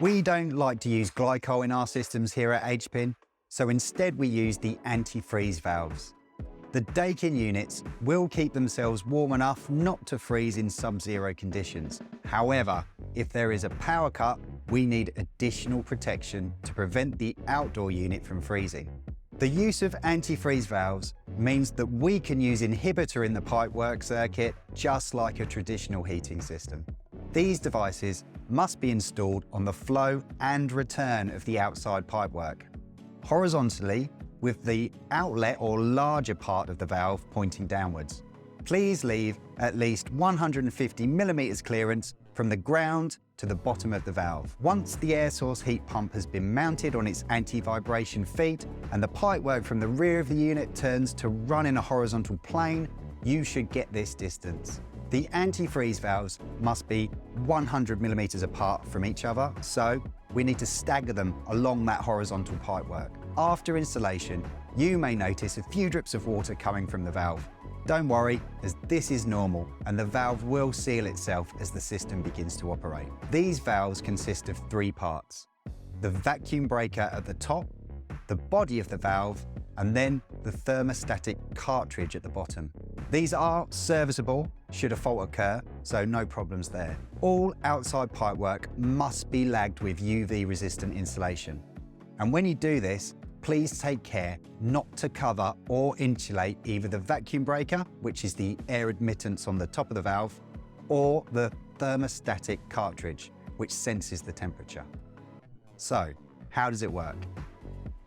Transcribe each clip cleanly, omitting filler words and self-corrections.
We don't like to use glycol in our systems here at HPIN, so instead we use the anti-freeze valves. The Daikin units will keep themselves warm enough not to freeze in sub-zero conditions. However, if there is a power cut, we need additional protection to prevent the outdoor unit from freezing. The use of anti-freeze valves means that we can use inhibitor in the pipework circuit just like a traditional heating system. These devices must be installed on the flow and return of the outside pipework, horizontally with the outlet or larger part of the valve pointing downwards. Please leave at least 150 millimeters clearance from the ground to the bottom of the valve. Once the air source heat pump has been mounted on its anti-vibration feet and the pipework from the rear of the unit turns to run in a horizontal plane, you should get this distance. The anti-freeze valves must be 100 millimeters apart from each other, so we need to stagger them along that horizontal pipework. After installation, you may notice a few drips of water coming from the valve. Don't worry, as this is normal and the valve will seal itself as the system begins to operate. These valves consist of three parts: the vacuum breaker at the top, the body of the valve, and then the thermostatic cartridge at the bottom. These are serviceable should a fault occur, so no problems there. All outside pipework must be lagged with UV-resistant insulation. And when you do this, please take care not to cover or insulate either the vacuum breaker, which is the air admittance on the top of the valve, or the thermostatic cartridge, which senses the temperature. So, how does it work?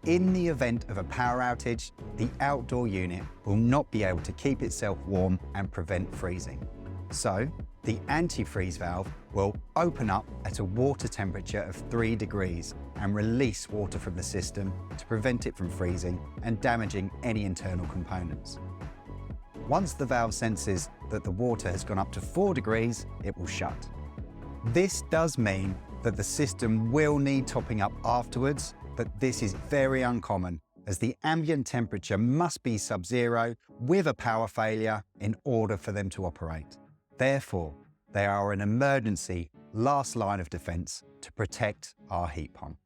In the event of a power outage, the outdoor unit will not be able to keep itself warm and prevent freezing. So, the anti-freeze valve will open up at a water temperature of 3 degrees and release water from the system to prevent it from freezing and damaging any internal components. Once the valve senses that the water has gone up to 4 degrees, it will shut. This does mean that the system will need topping up afterwards, but this is very uncommon as the ambient temperature must be sub-zero with a power failure in order for them to operate. Therefore, they are an emergency last line of defense to protect our heat pump.